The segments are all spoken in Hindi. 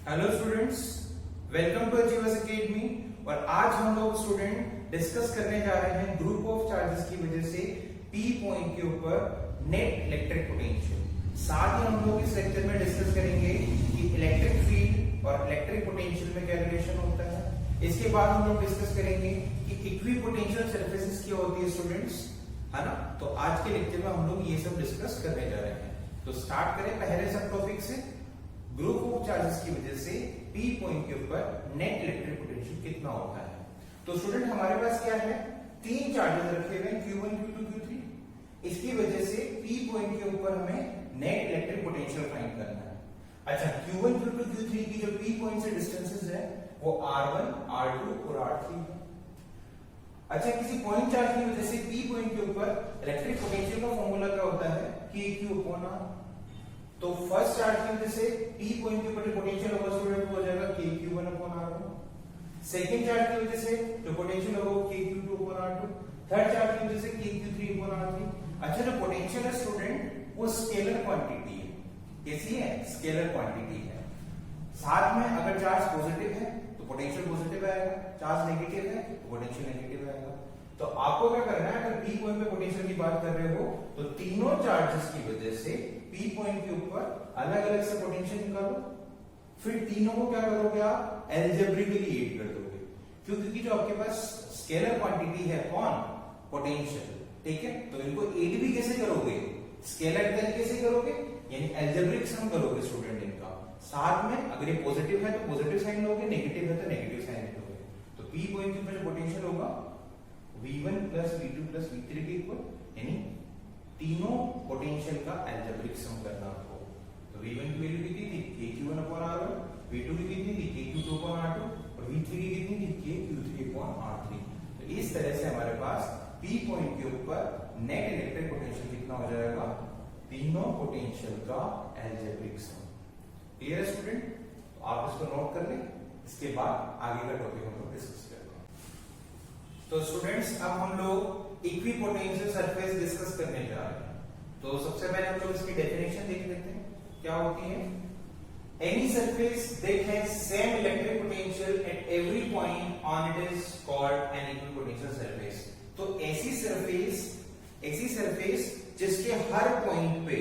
Hello students, welcome to Achievers Academy. और आज हम लोग स्टूडेंट डिस्कस करने जा रहे हैं ग्रुप ऑफ चार्जेस की वजह से पी पॉइंट के ऊपर नेट इलेक्ट्रिक पोटेंशियल। साथ ही हम लोग इस लेक्चर में डिस्कस करेंगे कि इलेक्ट्रिक फील्ड और इलेक्ट्रिक पोटेंशियल में क्या रिलेशन होता है। इसके बाद हम लोग डिस्कस करेंगे कि इक्विपोटेंशियल सरफेसेस क्या होती है स्टूडेंट्स, है ना। तो आज के लेक्चर में हम लोग ये सब डिस्कस करने जा रहे हैं। तो स्टार्ट करें पहले सब टॉपिक से। ग्रुप ऑफ चार्जेस की वजह से पी पॉइंट के ऊपर नेट इलेक्ट्रिक पोटेंशियल कितना होता है। तो स्टूडेंट हमारे पास क्या है, तीन चार्जेस रखे हुए हैं Q1, Q2, Q3। इसकी वजह से पी पॉइंट के ऊपर हमें नेट इलेक्ट्रिक पोटेंशियल फाइंड करना है। अच्छा, Q1, Q2, Q3 की जो पी पॉइंट से डिस्टेंसेस है वो R1, R2 और R3 है। अच्छा, किसी पॉइंट चार्ज की वजह से पी पॉइंट के ऊपर इलेक्ट्रिक पोटेंशियल का फॉर्मूला क्या होता है, KQ/R। तो फर्स्ट चार्ज की वजह से पी पॉइंट के ऊपर पोटेंशियल होगा स्टूडेंट हो जाएगा KQ1/R1। सेकंड चार्ज की वजह से जो पोटेंशियल होगा KQ2/R2। थर्ड चार्ज की वजह से KQ3/R3। अच्छा, जो पोटेंशियल है स्टूडेंट वो स्केलर क्वांटिटी है। कैसी है? स्केलर क्वांटिटी है। साथ में अगर चार्ज पॉजिटिव है तो पोटेंशियल पॉजिटिव आएगा, चार्ज नेगेटिव है तो पोटेंशियल नेगेटिव आएगा। तो आपको क्या करना है, अगर पी पॉइंट पे पोटेंशियल की बात कर रहे हो तो तीनों चार्जेस की वजह से पी पॉइंट के ऊपर अलग अलग से पोटेंशियल निकालो, फिर तीनों को क्या करोगे आप, एल्जेब्रिकली एड कर दोगे। क्योंकि जो आपके पास स्केलर क्वांटिटी है कौन, पोटेंशियल, ठीक है। तो इनको एड भी कैसे करोगे, स्केलर तरीके से करोगे, यानी एल्जेब्रिक सम करोगे स्टूडेंट इनका। साथ में अगर ये पॉजिटिव है तो पॉजिटिव साइन लोगे, नेगेटिव है तो नेगेटिव साइन लोगे। तो पी पॉइंट के ऊपर जो पोटेंशियल होगा V1 plus V2 plus V3 के इक्वल, यानी तीनों पोटेंशियल का एल्जेब्रिक सम करना आपको। तो V1 की वैल्यू कितनी थी, KQ1/R1। V2 की कितनी थी, KQ2/R2। और V3 की कितनी थी, KQ3/R3। तो इस तरह से हमारे पास P पॉइंट के ऊपर नेट इलेक्ट्रिक पोटेंशियल कितना हो जाएगा, तीनों पोटेंशियल का एल्जेब्रिक सम। क्लियर है स्टूडेंट? तो आप इसको नोट कर लें, इसके बाद आगे का टॉपिक हम लोग डिस्कस करेंगे। तो स्टूडेंट्स, अब हम लोग इक्विपोटेंशियल सरफेस डिस्कस करने जा रहे हैं। तो सबसे पहले हम लोग इसकी डेफिनेशन देख लेते हैं क्या होती है। Any surface that has same electric potential at every point on it is called an equipotential surface. तो ऐसी सरफेस जिसके हर पॉइंट पे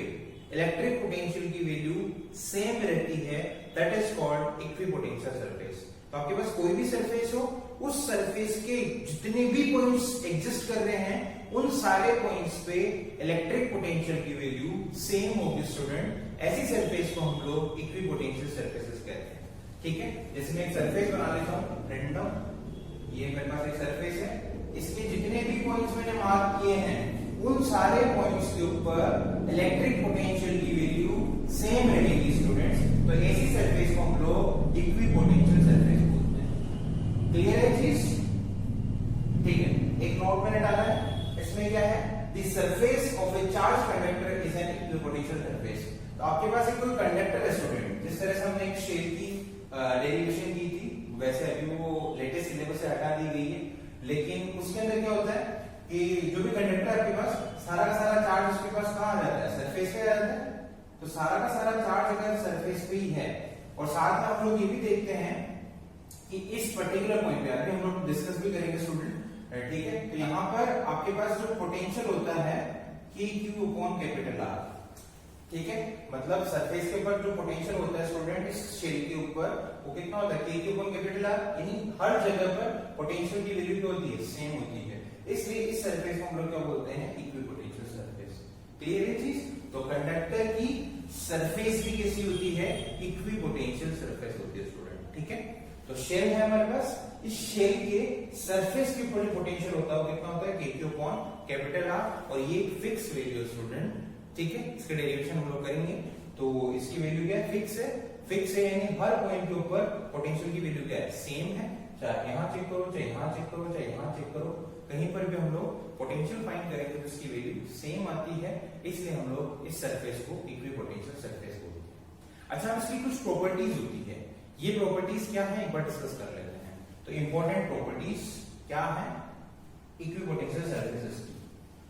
इलेक्ट्रिक पोटेंशियल की वैल्यू सेम रहती है, that is called equipotential surface. तो आपके पास कोई भी सरफेस हो, उस सरफेस के जितने भी पॉइंट्स एग्जिस्ट कर रहे हैं उन सारे पॉइंट्स पे इलेक्ट्रिक पोटेंशियल की वैल्यू सेम होगी स्टूडेंट। ऐसी सरफेस को हम लोग इक्विपोटेंशियल सरफेसेस कहते हैं, ठीक है। जैसे मैं एक सरफेस बना लेता हूं रैंडम, ये मेरे पास एक सरफेस है, इसके जितने भी पॉइंट्स मैंने मार्क किए हैं उन सारे पॉइंट्स के ऊपर इलेक्ट्रिक पोटेंशियल की वैल्यू सेम रहेगी स्टूडेंट्स। तो ऐसी सरफेस को हम लोग इक्विपोटेंशियल सरफेस बोलते हैं। क्लियर है चीज? ठीक है, एक नोट मैंने डाला है, इसमें क्या है, the surface of A charge conductor is an equipotential surface. तो आपके पास एक कोई कंडक्टर है स्टूडेंट, जिस तरह से हमने एक शेल की डेरिवेशन की थी, वैसे अभी वो लेटेस्ट सिलेबस से हटा दी गई है, लेकिन उसके अंदर क्या होता है कि जो भी कंडक्टर आपके पास सारा का सारा चार्ज उसके पास कहां जाता है, सरफेस पे आ जाता है। तो सारा का सारा चार्ज अगर सरफेस पे ही है, और साथ में हम लोग ये भी देखते हैं कि इस पर्टिकुलर पॉइंट पे आके हम लोग डिस्कस भी करेंगे स्टूडेंट, ठीक है। तो यहाँ पर आपके पास जो पोटेंशियल होता है KQ/R, ठीक है। मतलब सरफेस के ऊपर जो पोटेंशियल होता है स्टूडेंट इस शेल के ऊपर, वो कितना होता है, KQ/R, यानी हर जगह पर पोटेंशियल की वैल्यू क्या होती है, सेम होती है। इसलिए इस सरफेस को हम लोग क्या बोलते हैं, इक्विपोटेंशियल सरफेस। क्लियर है चीज? तो कंडक्टर की सरफेस भी कैसी होती है, इक्विपोटेंशियल सरफेस होती है स्टूडेंट, ठीक है। तो शेल है हमारे पास, इस शेल के सरफेस के ऊपर जो पोटेंशियल होता है वो कितना होता है, KQ/R, और ये एक फिक्स वैल्यू स्टूडेंट, ठीक है। इसके डेरिवेशन हम लोग करेंगे। तो इसकी वैल्यू क्या है, फिक्स है, यानी हर पॉइंट के ऊपर पोटेंशियल की वैल्यू क्या है, सेम है। चाहे यहां चेक करो, चाहे यहां चेक करो, चाहे यहां चेक करो, कहीं पर भी हम लोग पोटेंशियल फाइंड करेंगे तो इसकी वैल्यू सेम आती है। इसलिए हम लोग इस सरफेस को इक्विपोटेंशियल सरफेस बोलते हैं। अच्छा, इसकी कुछ प्रॉपर्टीज होती है, ये प्रॉपर्टीज क्या है एक बार डिस्कस कर लेते हैं। तो इंपॉर्टेंट प्रॉपर्टीज क्या है इक्विपोटेंशियल सरफेसेस की।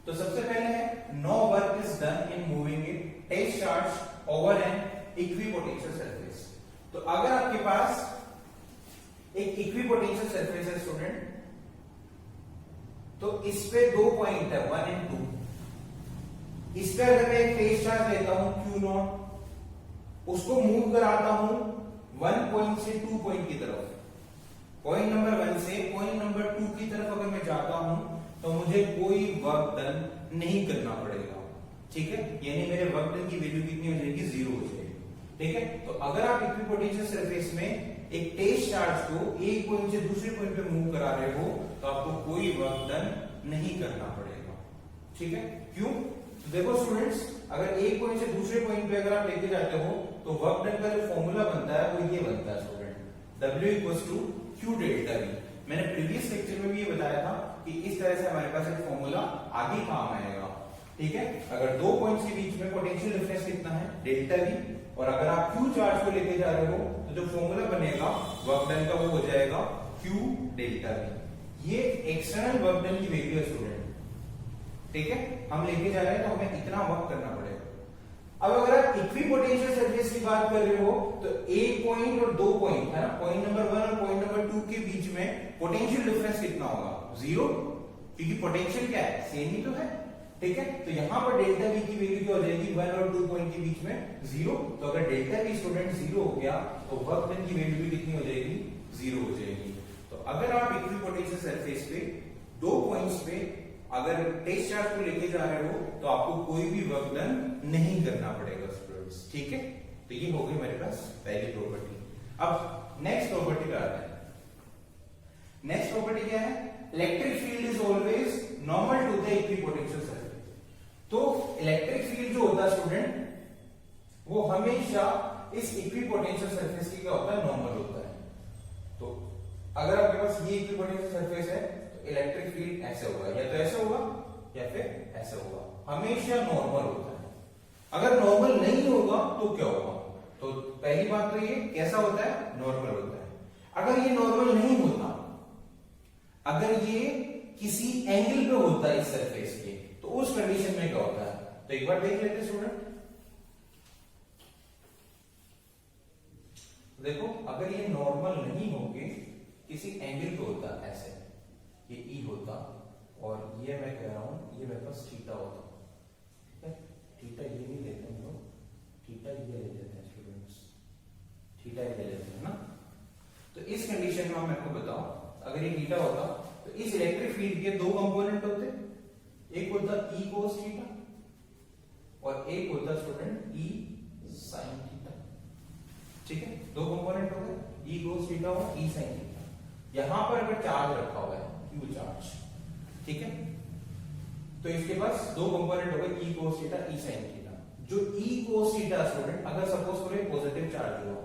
तो सबसे पहले है no work is done in moving it test charge over an equipotential surface. तो अगर आपके पास एक इक्विपोटेंशियल सरफेस है स्टूडेंट, तो इस पे 2 पॉइंट है 1 एंड 2। इस पे अगर मैं एक फेस चार्ज लेता हूं Q0, उसको मूव कराता हूं 1 पॉइंट से 2 पॉइंट की तरफ, पॉइंट नंबर 1 से पॉइंट नंबर 2 की तरफ अगर मैं जाता हूं तो मुझे कोई वर्क डन नहीं करना पड़ेगा, ठीक है। यानी मेरे वर्क डन की वैल्यू कितनी हो जाएगी, 0 हो जाएगी, ठीक है। तो अगर आप इक्विपोटेंशियल सरफेस में एक टेस्ट चार्ज को एक पॉइंट से दूसरे पॉइंट पे मूव करा रहे हो तो आपको कोई वर्क डन नहीं करना पड़ेगा, ठीक है। क्यों? तो देखो स्टूडेंट्स, अगर एक पॉइंट से दूसरे पॉइंट पे अगर आप लेके जाते हो तो वर्क डन का जो फॉर्मूला बनता है वो ये बनता है student, W = Q delta V। मैंने प्रीवियस लेक्चर में भी ये बताया था कि इस तरह से हमारे पास एक फॉर्मूला आगे काम आएगा, ठीक है। अगर 2 पॉइंट्स के बीच में पोटेंशियल डिफरेंस कितना है, डेल्टा V, और अगर आप Q चार्ज को लेके जा रहे हो तो जो फॉर्मूला बनेगा वर्क डन का वो हो जाएगा Q डेल्टा V। ये एक्सटर्नल वर्क डन की वैल्यू है स्टूडेंट, ठीक है। हम लेके जा रहे हैं तो हमें इतना वर्क करना पड़ेगा। अब अगर आप इक्विपोटेंशियल सरफेस की बात कर रहे हो तो एक पॉइंट और 2 पॉइंट है ना, पॉइंट नंबर 1 और पॉइंट नंबर 2 के बीच में पोटेंशियल डिफरेंस कितना होगा, 0, क्योंकि पोटेंशियल क्या है, सेम ही तो है, ठीक है। तो यहां पर डेल्टा V की वैल्यू क्या हो जाएगी, 1 और 2 पॉइंट के बीच में 0। तो अगर डेल्टा V स्टूडेंट 0 हो गया तो वर्क डन की वैल्यू भी कितनी हो जाएगी, 0 हो जाएगी। तो अगर आप इक्विपोटेंशियल सरफेस पे 2 पॉइंट्स पे अगर टेस्ट चार्ज को लेके जा रहे हो तो आपको कोई भी वर्क डन नहीं करना पड़ेगा स्टूडेंट्स, ठीक है। तो ये हो गई मेरे पास पहली प्रॉपर्टी। अब नेक्स्ट प्रॉपर्टी पे आते हैं। नेक्स्ट प्रॉपर्टी क्या है, electric field is always normal to the equipotential surface. तो इलेक्ट्रिक फील्ड जो होता है स्टूडेंट वो हमेशा इस इक्विपोटेंशियल सरफेस की क्या होता है, नॉर्मल होता है। तो अगर आपके पास ये इक्विपोटेंशियल सरफेस है इलेक्ट्रिक फील्ड ऐसे होगा, या तो ऐसे होगा या फिर ऐसे होगा, हमेशा नॉर्मल होता है। अगर नॉर्मल नहीं होगा तो क्या होगा, तो पहली बात तो ये कैसा होता है, नॉर्मल होता है। अगर ये नॉर्मल नहीं होता, अगर ये किसी एंगल पे होता है इस सरफेस के, तो उस कंडीशन में क्या होता है, तो एक बार देख लेते हैं स्टूडेंट। देखो अगर ये नॉर्मल नहीं होगे, किसी एंगल पे होता ऐसे, ये E होता और ये मैं कह रहा हूं ये मेरे पास थीटा होता, ठीक है। थीटा ये नहीं लेते हम लोग, थीटा ये ले लेते हैं स्टूडेंट्स, थीटा ये ले लेते हैं ना। तो इस कंडीशन में मैं आपको बताऊं, अगर ये थीटा होता तो इस इलेक्ट्रिक फील्ड के 2 कंपोनेंट होते, एक होता E cos थीटा और एक होता स्टूडेंट E sin थीटा, ठीक है। 2 कंपोनेंट हो गए, E cos थीटा और E sin थीटा। यहां पर अगर चार्ज रखा हुआ है Q चार्ज, ठीक है, तो इसके पास 2 कंपोनेंट हो गए E cos theta E sin theta. जो E cos थीटा स्टूडेंट अगर सपोज करो पॉजिटिव चार्ज हुआ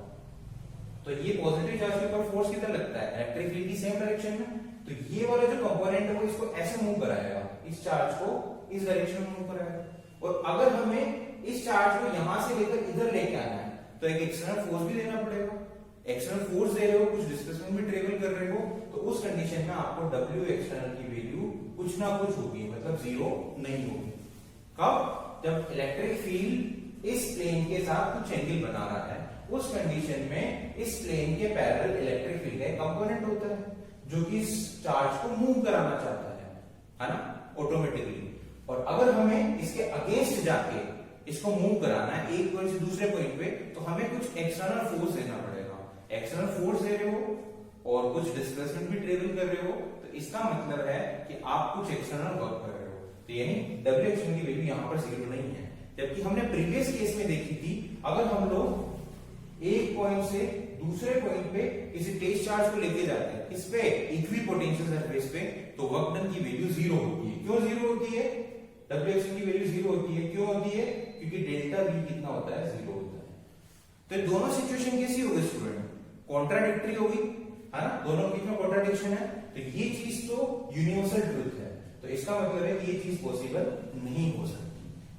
तो ये पॉजिटिव चार्ज के ऊपर फोर्स कितना लगता है, इलेक्ट्रिक फील्ड की सेम डायरेक्शन में। तो ये वाला जो कंपोनेंट है वो इसको ऐसे मूव कराएगा, इस चार्ज को इस डायरेक्शन में मूव कराएगा। और अगर हमें इस चार्ज को यहां से लेकर इधर लेके आना है तो एक एक्सटर्नल फोर्स भी देना पड़ेगा। एक्सटर्नल फोर्स दे रहे हो, कुछ डिस्प्लेसमेंट में ट्रेवल कर रहे हो, तो उस कंडीशन में आपको W एक्सटर्नल की वैल्यू कुछ ना कुछ होगी, मतलब 0 नहीं होगी। कब, जब इलेक्ट्रिक फील्ड इस प्लेन के साथ कुछ एंगल बना रहा है, उस कंडीशन में इस प्लेन के पैरेलल इलेक्ट्रिक फील्ड का कंपोनेंट होता है जो कि इस चार्ज को मूव कराना चाहता है ना, ऑटोमेटिकली। और अगर हमें इसके अगेंस्ट जाके इसको मूव कराना है एक पॉइंट से दूसरे पॉइंट पे, तो हमें कुछ एक्सटर्नल फोर्स देना पड़ेगा। एक्सटर्नल फोर्स दे रहे हो और कुछ डिस्प्लेसमेंट भी ट्रेवल कर रहे हो, तो इसका मतलब है कि आप कुछ एक्सटर्नल वर्क कर रहे हो। तो यानी W एक्शन की वैल्यू यहां पर 0 नहीं है। जबकि हमने प्रीवियस केस में देखी थी, अगर हम लोग एक पॉइंट से दूसरे पॉइंट पे किसी टेस्ट चार्ज को लेके जाते हैं, इस पे इक्विपोटेंशियल सरफेस पे, तो वर्क डन की वैल्यू 0 होती है। क्यों 0 होती है, W एक्शन की वैल्यू 0 होती है, क्यों होती है, क्योंकि डेल्टा V कितना होता है, 0 होता है। तो दोनों सिचुएशन कैसी होगी स्टूडेंट, कॉन्ट्राडिक्टरी होगी, है ना, दोनों के बीच में कॉन्ट्राडिक्शन है। तो ये चीज तो यूनिवर्सल ट्रूथ है, तो इसका मतलब है कि ये चीज पॉसिबल नहीं हो सकती,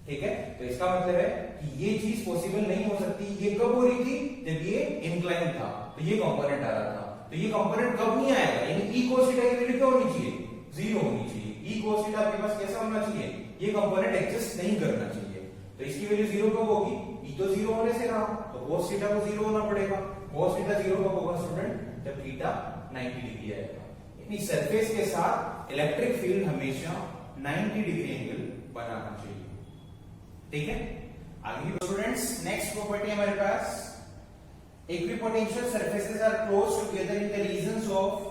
ठीक है। तो इसका मतलब है कि ये चीज पॉसिबल नहीं हो सकती। ये कब हो रही थी, जब ये इंक्लाइन था, तो ये कंपोनेंट आ रहा था। तो ये कंपोनेंट कब नहीं आएगा, यानी E cos थीटा की वैल्यू क्या होनी चाहिए, 0 होनी चाहिए। E cos थीटा आपके पास कैसा होना चाहिए, ये कंपोनेंट एग्जिस्ट नहीं करना चाहिए। तो इसकी वैल्यू 0 कब होगी, E तो 0 होने से रहा, तो cos थीटा को 0 होना पड़ेगा। cos थीटा 0 कब होगा स्टूडेंट? जब थीटा 90 डिग्री आएगा। यानी सरफेस के साथ इलेक्ट्रिक फील्ड हमेशा 90 डिग्री एंगल बनाना चाहिए। ठीक है, आगे स्टूडेंट्स नेक्स्ट प्रॉपर्टी हमारे पास, equipotential surfaces are close together in the regions of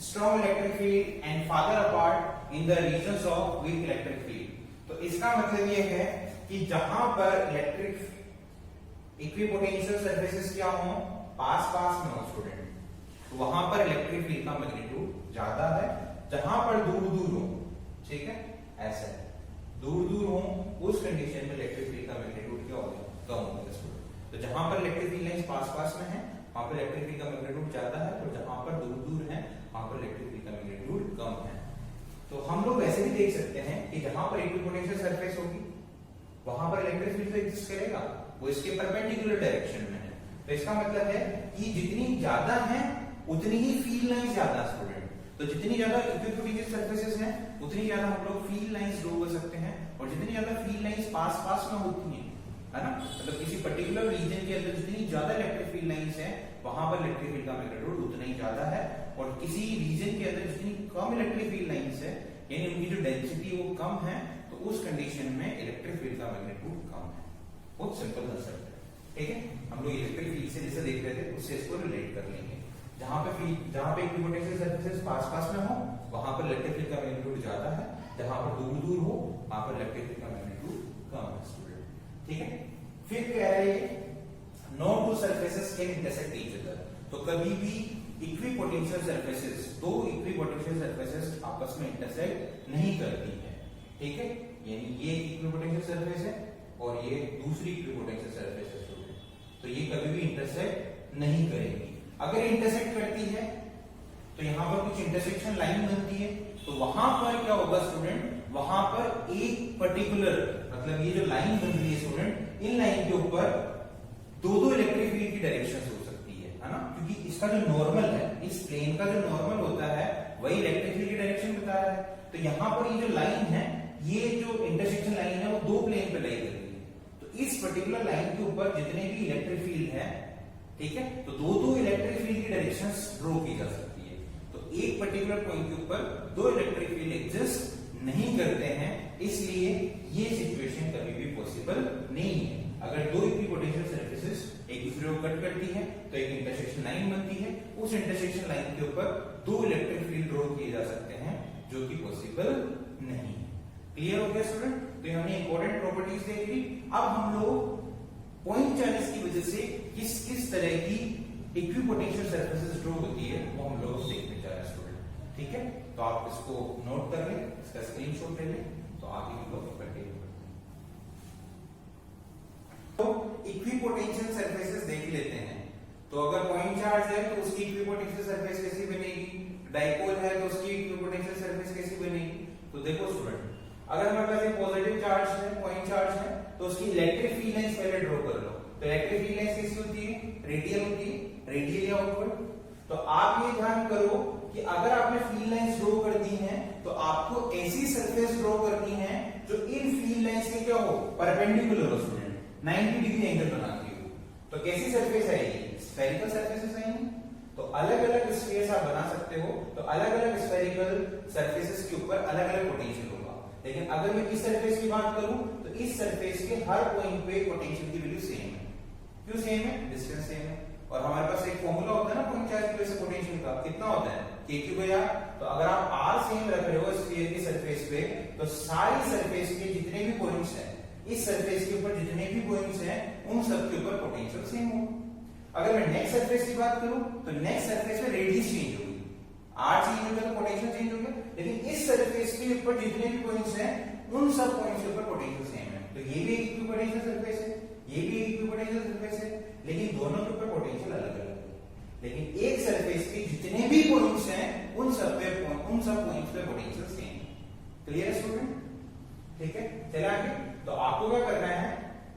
strong electric field and farther apart in the regions of weak electric field. तो इसका मतलब यह है कि जहां पर इलेक्ट्रिक इक्विपोटेंशियल सरफेसेस क्या हो, पास पास में हो स्टूडेंट, तो वहां पर इलेक्ट्रिक फील्ड का मैग्नीट्यूड ज्यादा है। जहां पर दूर दूर हो, ठीक है, ऐसा दूर दूर हो, उस कंडीशन में इलेक्ट्रिक फील्ड का मैग्नीट्यूड क्या होगा? कम होगा स्टूडेंट। तो जहां पर इलेक्ट्रिक फील्ड लाइंस पास पास में है वहां पर इलेक्ट्रिक फील्ड का मैग्नीट्यूड ज्यादा है, और जहां पर दूर दूर है वहां पर इलेक्ट्रिक फील्ड का मैग्नीट्यूड कम है। तो हम लोग ऐसे भी देख सकते हैं कि जहां पर इक्विपोटेंशियल सरफेस होगी वहां पर इलेक्ट्रिक फील्ड तो एग्जिस्ट करेगा, वो इसके परपेंडिकुलर डायरेक्शन में है। तो इसका मतलब है कि जितनी ज्यादा है उतनी ही फील्ड लाइंस ज्यादा स्टूडेंट। तो जितनी ज्यादा इक्विपोटेंशियल सरफेसेस हैं उतनी ज्यादा हम लोग फील्ड लाइंस ड्रॉ कर सकते हैं, और जितनी ज्यादा फील्ड लाइंस पास पास में होती हैं, है ना, मतलब किसी पर्टिकुलर रीजन के अंदर जितनी ज्यादा इलेक्ट्रिक फील्ड लाइंस है वहां पर इलेक्ट्रिक फील्ड का मैग्नीट्यूड उतना ही ज्यादा है, और किसी रीजन के अंदर जितनी कम इलेक्ट्रिक फील्ड लाइंस है यानी उनकी जो डेंसिटी वो कम है, तो उस कंडीशन में इलेक्ट्रिक फील्ड का मैग्नीट्यूड कम है। बहुत सिंपल कंसेप्ट है। ठीक है, हम लोग इलेक्ट्रिक फील्ड से जैसे देख रहे थे उससे इसको रिलेट कर लेंगे। जहां पे इक्विपोटेंशियल सरफेसेस पास पास में हो वहां पर इलेक्ट्रिक फील्ड का मैग्नीट्यूड ज्यादा है, जहां पर दूर दूर हो वहां पर इलेक्ट्रिक फील्ड का मैग्नीट्यूड कम है स्टूडेंट। ठीक है, फिर कह रहे हैं no two surfaces can intersect each other. तो कभी भी इक्विपोटेंशियल सरफेसेस, दो इक्विपोटेंशियल सरफेसेस आपस में इंटरसेक्ट नहीं करती है। ठीक है, यानी ये इक्विपोटेंशियल सरफेस है और ये दूसरी इक्विपोटेंशियल सरफेस है स्टूडेंट, तो ये कभी भी इंटरसेक्ट नहीं करेगी। अगर इंटरसेक्ट करती है तो यहां पर कुछ इंटरसेक्शन लाइन बनती है, तो वहां पर क्या होगा स्टूडेंट, वहां पर एक पर्टिकुलर, मतलब ये जो लाइन बन रही है स्टूडेंट, इन लाइन के ऊपर दो दो इलेक्ट्रिक फील्ड की डायरेक्शन हो सकती है ना, क्योंकि इसका जो नॉर्मल है, इस प्लेन का जो नॉर्मल होता है वही इलेक्ट्रिक फील्ड की डायरेक्शन बता रहा है। तो यहां पर ये जो लाइन है, ये जो इंटरसेक्शन लाइन है वो दो प्लेन पे लाई कर रही है, तो इस पर्टिकुलर लाइन के ऊपर जितने भी इलेक्ट्रिक फील्ड है, ठीक है, तो दो दो इलेक्ट्रिक फील्ड की डायरेक्शंस ड्रॉ की जा सकती है। तो एक पर्टिकुलर पॉइंट के ऊपर दो इलेक्ट्रिक फील्ड एग्जिस्ट नहीं करते हैं, इसलिए ये सिचुएशन कभी भी पॉसिबल नहीं है। अगर दो इक्विपोटेंशियल सरफेसेस एक दूसरे को कट करती है तो एक इंटरसेक्शन लाइन बनती है, उस इंटरसेक्शन लाइन के ऊपर दो इलेक्ट्रिक फील्ड ड्रॉ किए जा सकते हैं, जो कि पॉसिबल नहीं है। क्लियर हो गया स्टूडेंट? तो हमने इंपॉर्टेंट प्रॉपर्टीज देख ली। अब हम लोग पॉइंट चार्जेस की वजह से किस किस तरह की इक्विपोटेंशियल सरफेसेस ड्रॉ होती है वो हम लोग देखने जा रहे हैं स्टूडेंट। ठीक है, तो आप इसको नोट कर लें, इसका स्क्रीनशॉट ले लें, तो आगे हम लोग कंटिन्यू करते हैं। तो इक्विपोटेंशियल सरफेसेस देख लेते हैं। तो अगर पॉइंट चार्ज है तो उसकी इक्विपोटेंशियल सरफेस कैसी बनेगी, डाइपोल है तो उसकी इक्विपोटेंशियल सरफेस कैसी बनेगी। तो देखो स्टूडेंट, अगर हमारे पास एक पॉजिटिव चार्ज है, पॉइंट चार्ज है, तो उसकी इलेक्ट्रिक फील्ड लाइंस पहले ड्रॉ कर लो। तो इलेक्ट्रिक फील्ड लाइंस कैसी होती है, रेडियल होती है, रेडियल या आउटवर्ड। तो आप ये ध्यान करो कि अगर आपने फील्ड लाइंस ड्रॉ कर दी हैं तो आपको ऐसी सरफेस ड्रॉ करनी है जो इन फील्ड लाइंस के क्या हो, परपेंडिकुलर हो स्टूडेंट, 90 डिग्री एंगल बनाती हो। तो कैसी सरफेस आएगी, स्फेरिकल सरफेसेस आएंगी। तो अलग अलग स्फीयर्स आप बना सकते हो, तो अलग अलग स्फेरिकल सरफेसेस के ऊपर अलग अलग पोटेंशियल होगा। लेकिन अगर मैं इस सरफेस की बात करूं तो इस सरफेस के हर पॉइंट पे पोटेंशियल की वैल्यू सेम है। क्यों सेम है, डिस्टेंस सेम है। और हमारे पास एक फॉर्मूला होता है ना पॉइंट चार्ज की वजह से पोटेंशियल का, कितना होता है, k/r। तो अगर आप r सेम रख रहे हो स्फीयर की सरफेस पे, तो सारी सरफेस के जितने भी पॉइंट्स हैं, इस सरफेस के ऊपर जितने भी पॉइंट्स हैं, उन सब के ऊपर पोटेंशियल सेम होगा। अगर मैं नेक्स्ट सरफेस की बात करूं तो नेक्स्ट सरफेस में रेडियस चेंज होगी, r चेंज होगा तो पोटेंशियल चेंज होगा, लेकिन इस सरफेस के ऊपर जितने भी पॉइंट्स हैं उन सब पॉइंट्स के ऊपर पोटेंशियल सेम है। तो ये भी एक इक्विपोटेंशियल सरफेस है, ये भी एक इक्विपोटेंशियल सरफेस है, लेकिन दोनों के ऊपर पोटेंशियल अलग अलग है। लेकिन एक सरफेस के जितने भी पॉइंट्स हैं उन सब पॉइंट्स पे पोटेंशियल सेम है। क्लियर है स्टूडेंट? ठीक है, चलिए आगे। तो आपको क्या करना है,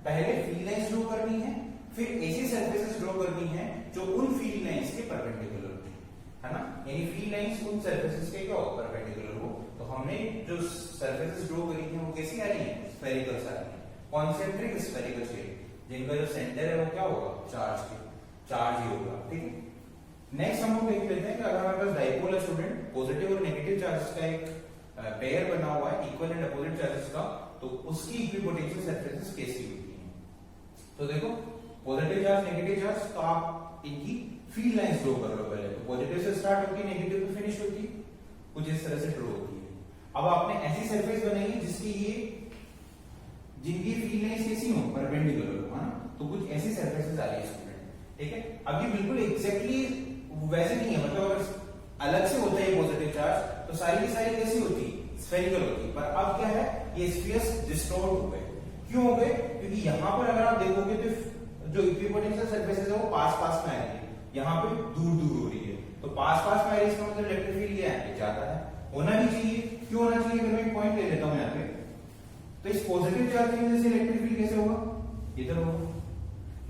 पहले फील्ड लाइंस ड्रॉ करनी है, फिर ऐसी सरफेसेस ड्रॉ करनी है जो उन फील्ड लाइंस के परपेंडिकुलर हो, है ना, यानी फील्ड लाइंस उन सरफेसेस के क्या हो, परपेंडिकुलर हो। तो हमने जो सरफेसेस ड्रॉ करी थी वो कैसी आ रही है, स्फेरिकल आ रही है, कॉन्सेंट्रिक स्फेरिकल शेप, जिनका जो सेंटर है वो क्या होगा, चार्ज के। चार्ज ही होगा, ठीक है। नेक्स्ट हम लोग देख लेते हैं कि अगर हमारे पास डाइपोल है स्टूडेंट, पॉजिटिव और नेगेटिव चार्जेस का एक पेयर बना हुआ है इक्वल एंड अपोजिट चार्जेस का, तो उसकी इक्विपोटेंशियल सरफेसेस कैसी होती हैं। तो देखो पॉजिटिव चार्ज नेगेटिव चार्ज, तो आप इनकी फील्ड लाइंस ड्रॉ कर लो पहले। तो पॉजिटिव से स्टार्ट होती है, नेगेटिव पे फिनिश होती है, कुछ इस तरह से ड्रॉ होती है। अब आपने ऐसी सरफेस बनाई है जिनकी फील्ड लाइंस कैसी हो, परपेंडिकुलर हो, है ना। तो कुछ ऐसी सरफेसेस आ रही है स्टूडेंट, ठीक है। अब ये बिल्कुल एग्जैक्टली वैसे नहीं है, मतलब अगर अलग से होता है पॉजिटिव चार्ज तो सारी की सारी कैसी होती, स्फेरिकल होती। पर अब क्या है, ये स्फीयर्स डिस्टॉर्ट हो गए। क्यों हो गए, क्योंकि यहाँ पर अगर आप देखोगे तो जो इक्विपोटेंशियल सरफेसेस है वो पास पास में आ रही है, यहाँ पे दूर दूर हो रही है। तो पास पास में आ रही है, इसका मतलब इलेक्ट्रिक फील्ड ये यहाँ ज्यादा है, होना भी चाहिए। क्यों होना चाहिए, अगर मैं एक पॉइंट ले लेता हूँ यहाँ पे, तो इस पॉजिटिव चार्ज की वजह से इलेक्ट्रिक फील्ड कैसे होगा, इधर होगा।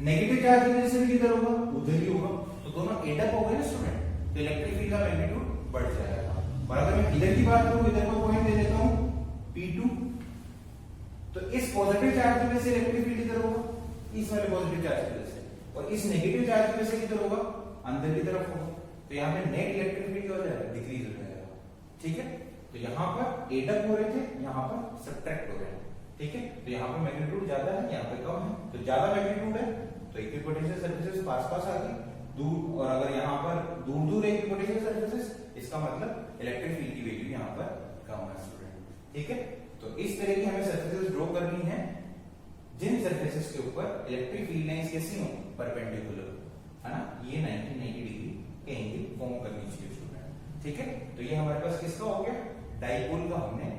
नेगेटिव चार्ज की वजह से भी किधर होगा, उधर ही होगा। तो दोनों एड अप हो गए ना स्टूडेंट, तो इलेक्ट्रिक फील्ड का मैग्नीट्यूड बढ़ जाएगा। और अगर मैं इधर की बात करूं, इधर को पॉइंट ले लेता हूं P2, तो इस पॉजिटिव चार्ज की वजह से इलेक्ट्रिक फील्ड इधर होगा, इस वाले पॉजिटिव चार्ज की वजह से, और इस नेगेटिव चार्ज की वजह से किधर होगा, अंदर की तरफ होगा। तो यहाँ पे नेट इलेक्ट्रिक फील्ड क्या हो जाएगा, डिक्रीज हो जाएगा, ठीक है। तो यहाँ पर एड अप हो रहे थे, यहाँ पर सब्ट्रैक्ट हो रहे हैं, ठीक है। तो यहाँ पे मैग्नीट्यूड ज्यादा है, यहाँ पे कम है। तो ज्यादा मैग्नीट्यूड है तो इक्विपोटेंशियल सरफेसेस पास पास आ गई दूर, और अगर यहाँ पर दूर दूर है इक्विपोटेंशियल सरफेसेस, इसका मतलब इलेक्ट्रिक फील्ड की वैल्यू यहाँ पर कम है स्टूडेंट, ठीक है। तो इस तरह की हमें सरफेसेस ड्रॉ करनी है जिन सरफेसेस के ऊपर इलेक्ट्रिक फील्ड लाइंस कैसी हो, परपेंडिकुलर, है ना। ये 90 डिग्री के एंगल फॉर्म करनी चाहिए स्टूडेंट, ठीक है। तो ये हमारे पास किसका हो गया, डाइपोल का हमने